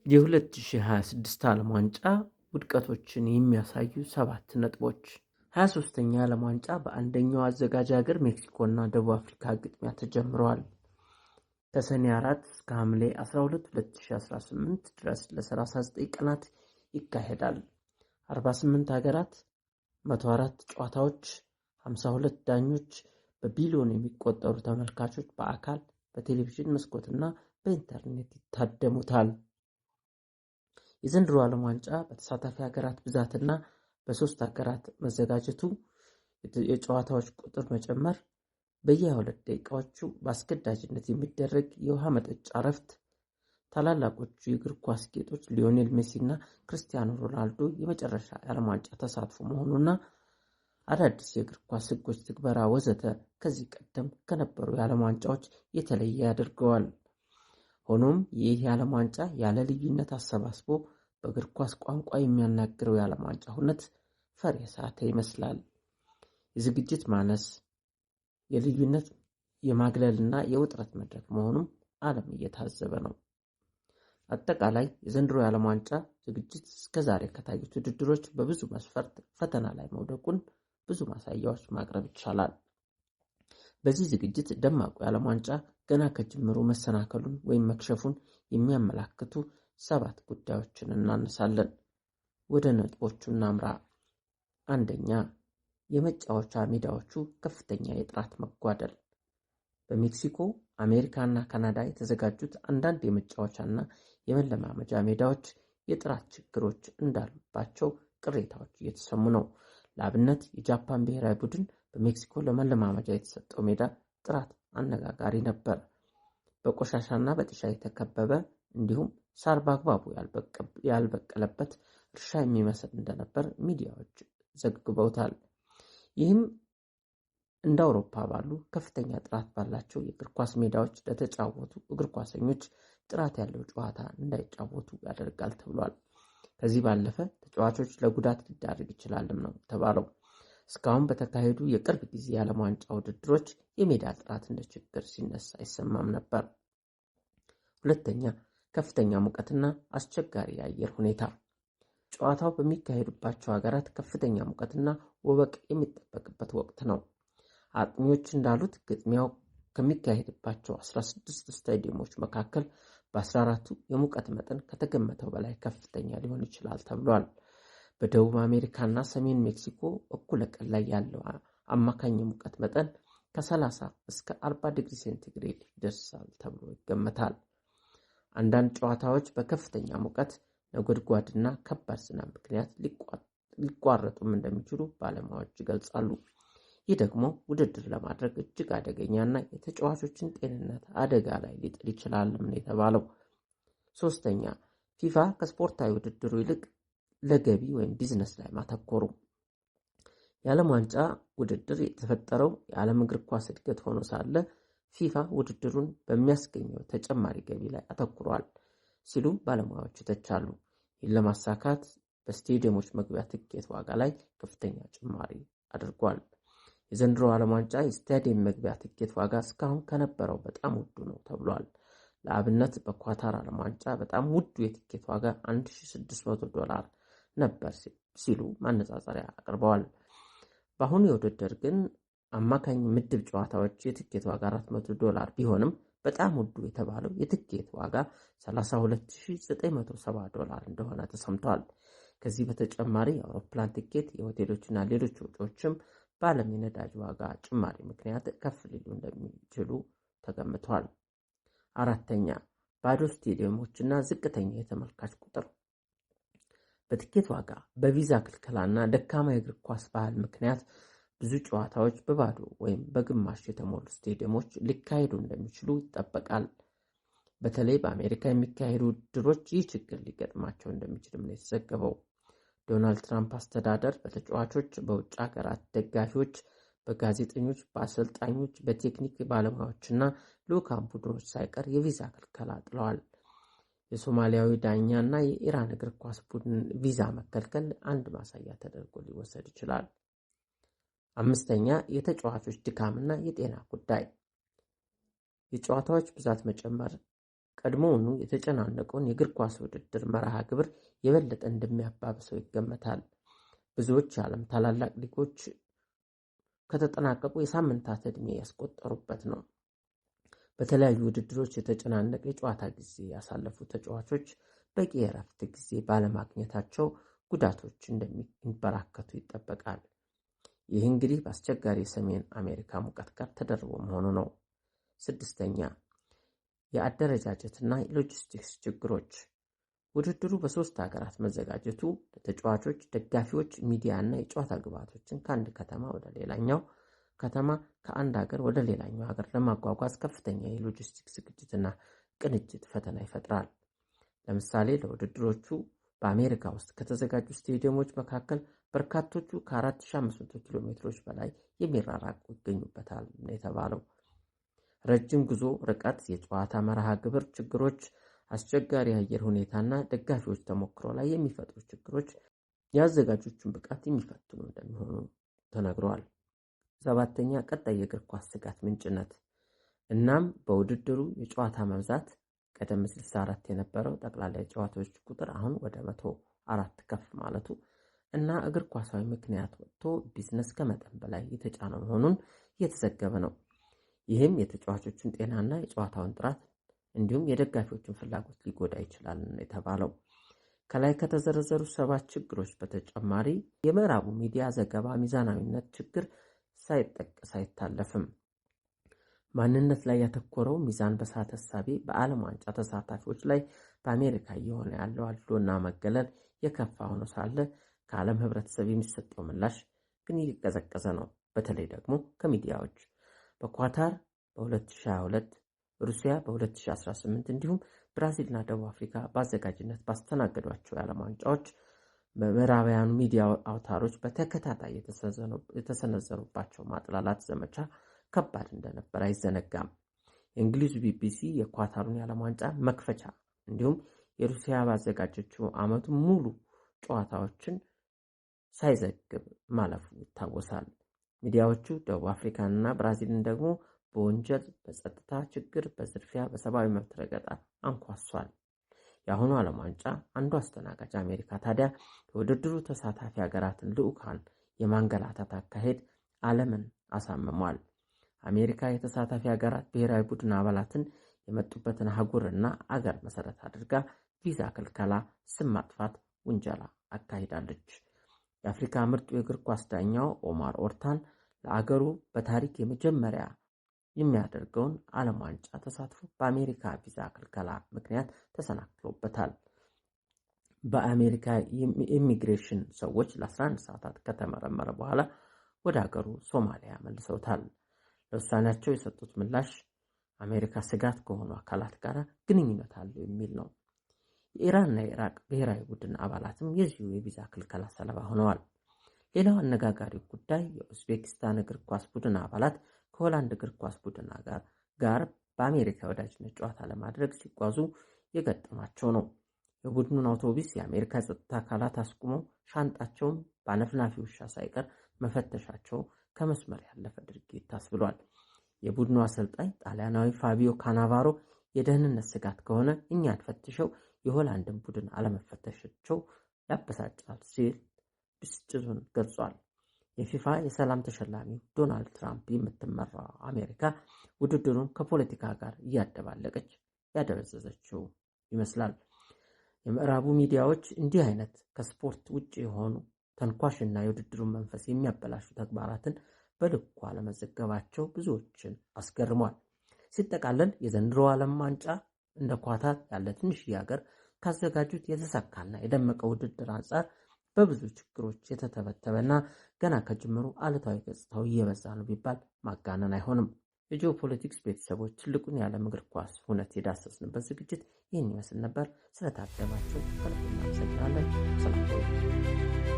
የ2026 ዓለም ዋንጫ ውድቀቶችን የሚያሳዩ 7 ነጥቦች። 23ኛ ዓለም ዋንጫ በአንደኛው አዘጋጅ ሀገር ሜክሲኮና ደቡብ አፍሪካ ግጥሚያ ተጀምረዋል። ከሰኔ 4 እስከ ሐምሌ 12 2018 ድረስ ለ39 ቀናት ይካሄዳል። 48 ሀገራት፣ 104 ጨዋታዎች፣ 52 ዳኞች፣ በቢሊዮን የሚቆጠሩ ተመልካቾች በአካል በቴሌቪዥን መስኮትና በኢንተርኔት ይታደሙታል። የዘንድሮ ዓለም ዋንጫ በተሳታፊ ሀገራት ብዛትና በ3 ሀገራት መዘጋጀቱ የጨዋታዎች ቁጥር መጨመር፣ በየ22 ደቂቃዎቹ በአስገዳጅነት የሚደረግ የውሃ መጠጫ እረፍት፣ ታላላቆቹ የእግር ኳስ ጌጦች ሊዮኔል ሜሲና ክርስቲያኖ ሮናልዶ የመጨረሻ የዓለም ዋንጫ ተሳትፎ መሆኑና አዳዲስ የእግር ኳስ ሕጎች ትግበራ ወዘተ ከዚህ ቀደም ከነበሩ የዓለም ዋንጫዎች የተለየ ያደርገዋል። ሆኖም ይህ የዓለም ዋንጫ ያለ ልዩነት አሰባስቦ በእግር ኳስ ቋንቋ የሚያናግረው የዓለም ዋንጫ ሁነት ፈር የሳተ ይመስላል። የዝግጅት ማነስ፣ የልዩነት የማግለልና የውጥረት መድረክ መሆኑም ዓለም እየታዘበ ነው። አጠቃላይ የዘንድሮ የዓለም ዋንጫ ዝግጅት እስከዛሬ ከታዩት ውድድሮች በብዙ መስፈርት ፈተና ላይ መውደቁን ብዙ ማሳያዎች ማቅረብ ይቻላል። በዚህ ዝግጅት ደማቁ የዓለም ዋንጫ ገና ከጅምሩ መሰናከሉን ወይም መክሸፉን የሚያመላክቱ 7 ጉዳዮችን እናነሳለን። ወደ ነጥቦቹ እናምራ። አንደኛ፣ የመጫወቻ ሜዳዎቹ ከፍተኛ የጥራት መጓደል። በሜክሲኮ፣ አሜሪካና ካናዳ የተዘጋጁት አንዳንድ የመጫወቻና የመለማመጃ ሜዳዎች የጥራት ችግሮች እንዳሉባቸው ቅሬታዎች እየተሰሙ ነው። ለአብነት የጃፓን ብሔራዊ ቡድን በሜክሲኮ ለመለማመጃ የተሰጠው ሜዳ ጥራት አነጋጋሪ ነበር። በቆሻሻና በጥሻ የተከበበ እንዲሁም ሳር በአግባቡ ያልበቀለበት እርሻ የሚመስል እንደነበር ሚዲያዎች ዘግበውታል። ይህም እንደ አውሮፓ ባሉ ከፍተኛ ጥራት ባላቸው የእግር ኳስ ሜዳዎች ለተጫወቱ እግር ኳሰኞች ጥራት ያለው ጨዋታ እንዳይጫወቱ ያደርጋል ተብሏል። ከዚህ ባለፈ ተጫዋቾች ለጉዳት ሊዳርግ ይችላልም ነው የተባለው። እስካሁን በተካሄዱ የቅርብ ጊዜ የዓለም ዋንጫ ውድድሮች የሜዳ ጥራት እንደ ችግር ሲነሳ አይሰማም ነበር። ሁለተኛ፣ ከፍተኛ ሙቀትና አስቸጋሪ የአየር ሁኔታ። ጨዋታው በሚካሄዱባቸው ሀገራት ከፍተኛ ሙቀትና ወበቅ የሚጠበቅበት ወቅት ነው። አጥኚዎች እንዳሉት ግጥሚያው ከሚካሄድባቸው 16 ስታዲየሞች መካከል በ14ቱ የሙቀት መጠን ከተገመተው በላይ ከፍተኛ ሊሆን ይችላል ተብሏል። በደቡብ አሜሪካና ሰሜን ሜክሲኮ እኩለ ቀን ላይ ያለው አማካኝ የሙቀት መጠን ከ30 እስከ 40 ዲግሪ ሴንቲግሬድ ይደርሳል ተብሎ ይገመታል። አንዳንድ ጨዋታዎች በከፍተኛ ሙቀት፣ ነጎድጓድና ከባድ ዝናብ ምክንያት ሊቋረጡም እንደሚችሉ ባለሙያዎች ይገልጻሉ። ይህ ደግሞ ውድድር ለማድረግ እጅግ አደገኛና የተጫዋቾችን ጤንነት አደጋ ላይ ሊጥል ይችላልም ነው የተባለው። ሶስተኛ፣ ፊፋ ከስፖርታዊ ውድድሩ ይልቅ ለገቢ ወይም ቢዝነስ ላይ ማተኮሩ። የዓለም ዋንጫ ውድድር የተፈጠረው የዓለም እግር ኳስ እድገት ሆኖ ሳለ ፊፋ ውድድሩን በሚያስገኘው ተጨማሪ ገቢ ላይ አተኩሯል ሲሉ ባለሙያዎች ይተቻሉ። ይህን ለማሳካት በስቴዲየሞች መግቢያ ትኬት ዋጋ ላይ ከፍተኛ ጭማሪ አድርጓል። የዘንድሮ ዓለም ዋንጫ የስታዲየም መግቢያ ትኬት ዋጋ እስካሁን ከነበረው በጣም ውዱ ነው ተብሏል። ለአብነት በኳታር ዓለም ዋንጫ በጣም ውዱ የትኬት ዋጋ $1600 ነበር ሲሉ ማነጻጸሪያ አቅርበዋል። በአሁኑ የውድድር ግን አማካኝ ምድብ ጨዋታዎች የትኬት ዋጋ $400 ቢሆንም በጣም ውዱ የተባለው የትኬት ዋጋ $32970 እንደሆነ ተሰምቷል። ከዚህ በተጨማሪ የአውሮፕላን ትኬት፣ የሆቴሎችና ሌሎች ወጪዎችም በዓለም የነዳጅ ዋጋ ጭማሪ ምክንያት ከፍ ሊሉ እንደሚችሉ ተገምቷል። አራተኛ፣ ባዶ ስቴዲየሞችና ዝቅተኛ የተመልካች ቁጥር። በትኬት ዋጋ፣ በቪዛ ክልከላና ደካማ የእግር ኳስ ባህል ምክንያት ብዙ ጨዋታዎች በባዶ ወይም በግማሽ የተሞሉ ስቴዲየሞች ሊካሄዱ እንደሚችሉ ይጠበቃል። በተለይ በአሜሪካ የሚካሄዱ ውድድሮች ይህ ችግር ሊገጥማቸው እንደሚችልም ነው የተዘገበው። ዶናልድ ትራምፕ አስተዳደር በተጫዋቾች፣ በውጭ ሀገራት ደጋፊዎች፣ በጋዜጠኞች፣ በአሰልጣኞች፣ በቴክኒክ ባለሙያዎችና ልዑካን ቡድኖች ሳይቀር የቪዛ ክልከላ ጥለዋል። የሶማሊያዊ ዳኛ እና የኢራን እግር ኳስ ቡድን ቪዛ መከልከል አንድ ማሳያ ተደርጎ ሊወሰድ ይችላል። አምስተኛ፣ የተጫዋቾች ድካምና የጤና ጉዳይ። የጨዋታዎች ብዛት መጨመር ቀድሞውኑ የተጨናነቀውን የእግር ኳስ ውድድር መርሃ ግብር የበለጠ እንደሚያባብሰው ይገመታል። ብዙዎች የዓለም ታላላቅ ሊጎች ከተጠናቀቁ የሳምንታት ዕድሜ ያስቆጠሩበት ነው። በተለያዩ ውድድሮች የተጨናነቀ የጨዋታ ጊዜ ያሳለፉ ተጫዋቾች በቂ የእረፍት ጊዜ ባለማግኘታቸው ጉዳቶች እንደሚበራከቱ ይጠበቃል። ይህ እንግዲህ በአስቸጋሪ የሰሜን አሜሪካ ሙቀት ጋር ተደርቦ መሆኑ ነው። 6ኛ የአደረጃጀትና ሎጂስቲክስ ችግሮች። ውድድሩ በ3 ሀገራት መዘጋጀቱ ለተጫዋቾች፣ ደጋፊዎች፣ ሚዲያ እና የጨዋታ ግብዓቶችን ከአንድ ከተማ ወደ ሌላኛው ከተማ ከአንድ ሀገር ወደ ሌላኛው ሀገር ለማጓጓዝ ከፍተኛ የሎጂስቲክስ ዝግጅትና ቅንጅት ፈተና ይፈጥራል። ለምሳሌ ለውድድሮቹ በአሜሪካ ውስጥ ከተዘጋጁ ስቴዲየሞች መካከል በርካቶቹ ከ4500 ኪሎ ሜትሮች በላይ የሚራራቁ ይገኙበታል ነው የተባለው። ረጅም ጉዞ ርቀት፣ የጨዋታ መርሃ ግብር ችግሮች፣ አስቸጋሪ የአየር ሁኔታና ደጋፊዎች ተሞክሮ ላይ የሚፈጥሩ ችግሮች የአዘጋጆቹን ብቃት የሚፈትኑ እንደሚሆኑ ተነግረዋል። 7ኛ ቀጣይ የእግር ኳስ ስጋት ምንጭነት። እናም በውድድሩ የጨዋታ መብዛት ቀደም ሲል 64 የነበረው ጠቅላላ የጨዋታዎች ቁጥር አሁን ወደ 104 ከፍ ማለቱ እና እግር ኳሳዊ ምክንያት ወጥቶ ቢዝነስ ከመጠን በላይ የተጫነ መሆኑን እየተዘገበ ነው። ይህም የተጫዋቾችን ጤናና የጨዋታውን ጥራት እንዲሁም የደጋፊዎችን ፍላጎት ሊጎዳ ይችላል የተባለው። ከላይ ከተዘረዘሩ 7 ችግሮች በተጨማሪ የምዕራቡ ሚዲያ ዘገባ ሚዛናዊነት ችግር ሳይጠቀስ አይታለፍም። ማንነት ላይ ያተኮረው ሚዛን በሳተ እሳቤ በዓለም ዋንጫ ተሳታፊዎች ላይ በአሜሪካ እየሆነ ያለው አድሎና መገለል የከፋ ሆኖ ሳለ ከዓለም ህብረተሰብ የሚሰጠው ምላሽ ግን እየቀዘቀዘ ነው። በተለይ ደግሞ ከሚዲያዎች በኳታር በ2022 ሩሲያ በ2018 እንዲሁም ብራዚልና ደቡብ አፍሪካ በአዘጋጅነት ባስተናገዷቸው የዓለም ዋንጫዎች በምዕራባውያኑ ሚዲያ አውታሮች በተከታታይ የተሰነዘሩባቸው ማጥላላት ዘመቻ ከባድ እንደነበር አይዘነጋም። የእንግሊዙ ቢቢሲ የኳታሩን የዓለም ዋንጫ መክፈቻ እንዲሁም የሩሲያ ባዘጋጀችው ዓመቱ ሙሉ ጨዋታዎችን ሳይዘግብ ማለፉ ይታወሳል። ሚዲያዎቹ ደቡብ አፍሪካንና ብራዚልን ደግሞ በወንጀል፣ በጸጥታ ችግር፣ በዝርፊያ፣ በሰብአዊ መብት ረገጣ አንኳሷል። የአሁኑ ዓለም ዋንጫ አንዱ አስተናጋጅ አሜሪካ ታዲያ የውድድሩ ተሳታፊ ሀገራትን ልዑካን የማንገላታት አካሄድ ዓለምን አሳምሟል። አሜሪካ የተሳታፊ ሀገራት ብሔራዊ ቡድን አባላትን የመጡበትን አህጉርና አገር መሰረት አድርጋ ቪዛ ክልከላ፣ ስም ማጥፋት ውንጀላ አካሂዳለች። የአፍሪካ ምርጡ የእግር ኳስ ዳኛው ኦማር ኦርታን ለአገሩ በታሪክ የመጀመሪያ የሚያደርገውን ዓለም ዋንጫ ተሳትፎ በአሜሪካ ቪዛ ክልከላ ምክንያት ተሰናክሎበታል። በአሜሪካ የኢሚግሬሽን ሰዎች ለ11 ሰዓታት ከተመረመረ በኋላ ወደ አገሩ ሶማሊያ መልሰውታል። ለውሳኔያቸው የሰጡት ምላሽ አሜሪካ ስጋት ከሆኑ አካላት ጋር ግንኙነት አለው የሚል ነው። የኢራንና የኢራቅ ብሔራዊ ቡድን አባላትም የዚሁ የቪዛ ክልከላ ሰለባ ሆነዋል። ሌላው አነጋጋሪ ጉዳይ የኡዝቤኪስታን እግር ኳስ ቡድን አባላት ከሆላንድ እግር ኳስ ቡድን ጋር በአሜሪካ ወዳጅነት ጨዋታ ለማድረግ ሲጓዙ የገጠማቸው ነው። የቡድኑን አውቶቡስ የአሜሪካ ጸጥታ አካላት አስቁመው ሻንጣቸውን በአነፍናፊ ውሻ ሳይቀር መፈተሻቸው ከመስመር ያለፈ ድርጊት ታስብሏል። የቡድኑ አሰልጣኝ ጣሊያናዊ ፋቢዮ ካናቫሮ የደህንነት ስጋት ከሆነ እኛን ፈትሸው የሆላንድን ቡድን አለመፈተሻቸው ያበሳጫል ሲል ብስጭቱን ገልጿል። የፊፋ የሰላም ተሸላሚ ዶናልድ ትራምፕ የምትመራው አሜሪካ ውድድሩን ከፖለቲካ ጋር እያደባለቀች ያደበዘዘችው ይመስላል። የምዕራቡ ሚዲያዎች እንዲህ አይነት ከስፖርት ውጭ የሆኑ ተንኳሽና የውድድሩን መንፈስ የሚያበላሹ ተግባራትን በልኩ አለመዘገባቸው ብዙዎችን አስገርሟል። ሲጠቃለል የዘንድሮ ዓለም ዋንጫ እንደ ኳታር ያለ ትንሽዬ ሀገር ካዘጋጁት የተሳካና የደመቀ ውድድር አንጻር በብዙ ችግሮች የተተበተበና ገና ከጅምሩ አሉታዊ ገጽታው እየበዛ ነው ቢባል ማጋነን አይሆንም። የጂኦፖለቲክስ ቤተሰቦች ትልቁን የዓለም እግር ኳስ ሁነት የዳሰስንበት ዝግጅት ይህን ይመስል ነበር። ስለታደማችሁ ከልብ እናመሰግናለን። ሰላም